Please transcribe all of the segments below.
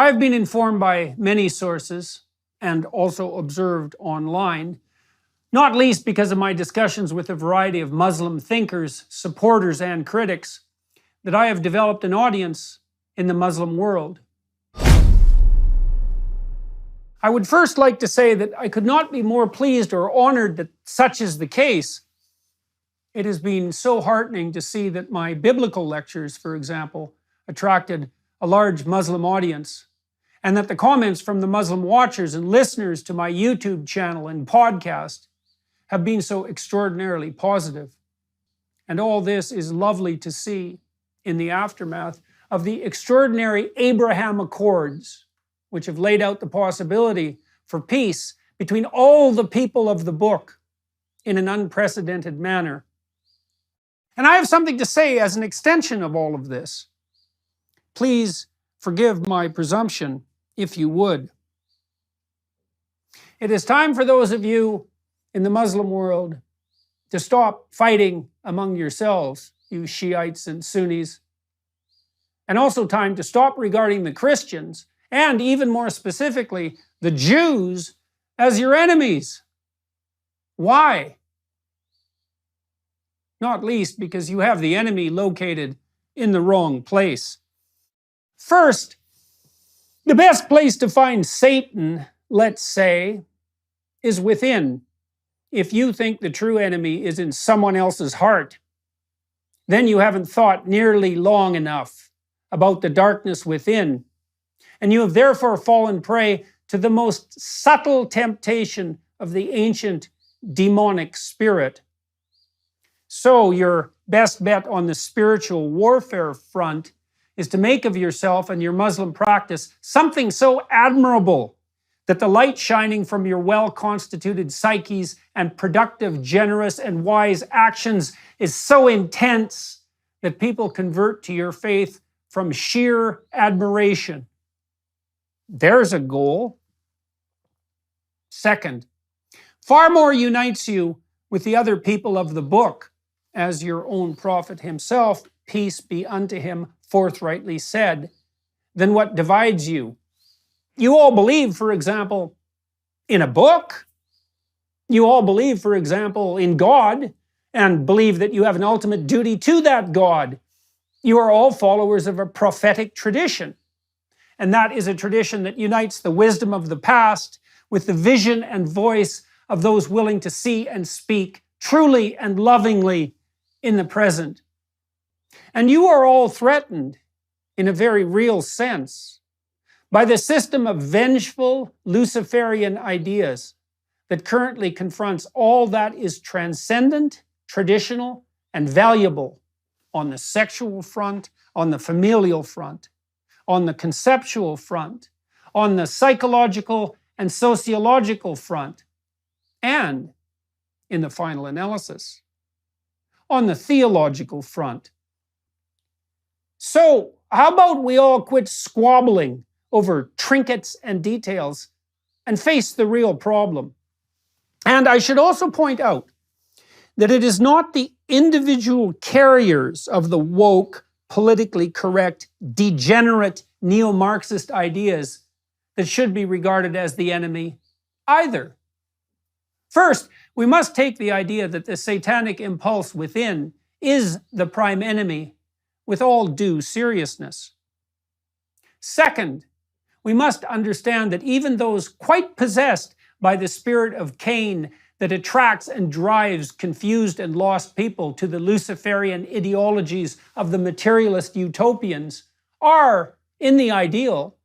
I've been informed by many sources and also observed online, not least because of my discussions with a variety of Muslim thinkers, supporters, and critics, that I have developed an audience in the Muslim world. I would first like to say that I could not be more pleased or honored that such is the case. It has been so heartening to see that my biblical lectures, for example, attracted a large Muslim audience, and that the comments from the Muslim watchers and listeners to my YouTube channel and podcast have been so extraordinarily positive. And all this is lovely to see in the aftermath of the extraordinary Abraham Accords, which have laid out the possibility for peace between all the people of the book in an unprecedented manner. And I have something to say as an extension of all of this. Please forgive my presumption, if you would. It is time for those of you in the Muslim world to stop fighting among yourselves, you Shiites and Sunnis, and also time to stop regarding the Christians, and even more specifically, the Jews, as your enemies. Why? Not least because you have the enemy located in the wrong place. First, the best place to find Satan, let's say, is within. If you think the true enemy is in someone else's heart, then you haven't thought nearly long enough about the darkness within, and you have therefore fallen prey to the most subtle temptation of the ancient demonic spirit. So your best bet on the spiritual warfare front is to make of yourself and your Muslim practice something so admirable that the light shining from your well-constituted psyches and productive, generous, and wise actions is so intense that people convert to your faith from sheer admiration. There's a goal. Second, far more unites you with the other people of the book, as your own prophet himself, peace be unto him, forthrightly said, than what divides you. You all believe, for example, in a book. You all believe, for example, in God, and believe that you have an ultimate duty to that God. You are all followers of a prophetic tradition, and that is a tradition that unites the wisdom of the past with the vision and voice of those willing to see and speak truly and lovingly in the present. And you are all threatened, in a very real sense, by the system of vengeful Luciferian ideas that currently confronts all that is transcendent, traditional, and valuable on the sexual front, on the familial front, on the conceptual front, on the psychological and sociological front, and, in the final analysis, on the theological front. So, how about we all quit squabbling over trinkets and details and face the real problem? And I should also point out that it is not the individual carriers of the woke, politically correct, degenerate, neo-Marxist ideas that should be regarded as the enemy either. First, we must take the idea that the satanic impulse within is the prime enemy with all due seriousness. Second, we must understand that even those quite possessed by the spirit of Cain that attracts and drives confused and lost people to the Luciferian ideologies of the materialist utopians are, in the ideal,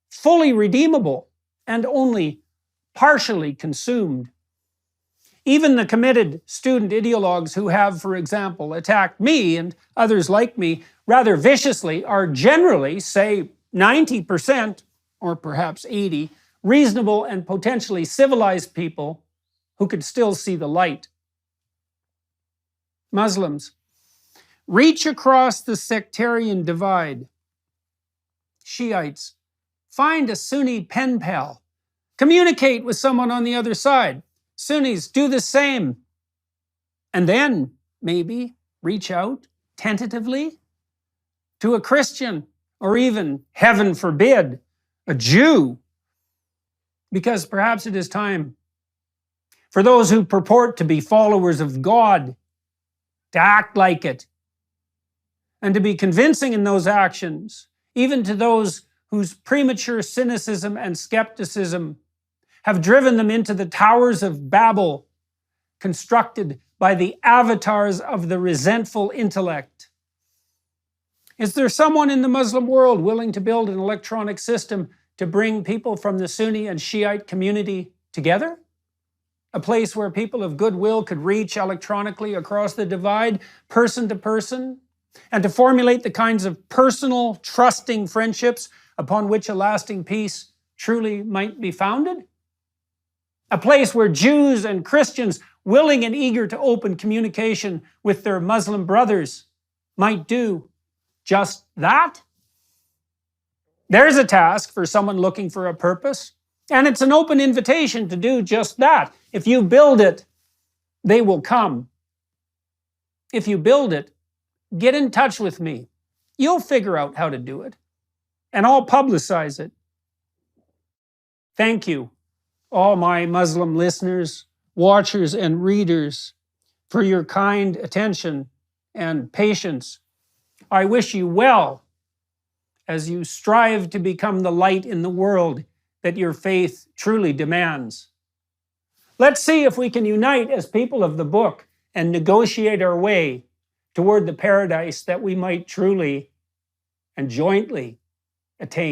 fully redeemable and only partially consumed. Even the committed student ideologues who have, for example, attacked me and others like me rather viciously are generally, say, 90%, or perhaps 80%, reasonable and potentially civilized people who could still see the light. Muslims, reach across the sectarian divide. Shiites, find a Sunni pen pal. Communicate with someone on the other side. Sunnis, do the same. And then, maybe, reach out, tentatively, to a Christian, or even, heaven forbid, a Jew, because perhaps it is time for those who purport to be followers of God to act like it and to be convincing in those actions, even to those whose premature cynicism and skepticism have driven them into the towers of Babel, constructed by the avatars of the resentful intellect. Is there someone in the Muslim world willing to build an electronic system to bring people from the Sunni and Shiite community together? A place where people of goodwill could reach electronically across the divide, person to person, and to formulate the kinds of personal, trusting friendships upon which a lasting peace truly might be founded? A place where Jews and Christians, willing and eager to open communication with their Muslim brothers, might do just that? There's a task for someone looking for a purpose, and it's an open invitation to do just that. If you build it, they will come. If you build it, get in touch with me. You'll figure out how to do it, and I'll publicize it. Thank you, all my Muslim listeners, watchers, and readers, for your kind attention and patience. I wish you well as you strive to become the light in the world that your faith truly demands. Let's see if we can unite as people of the book and negotiate our way toward the paradise that we might truly and jointly attain.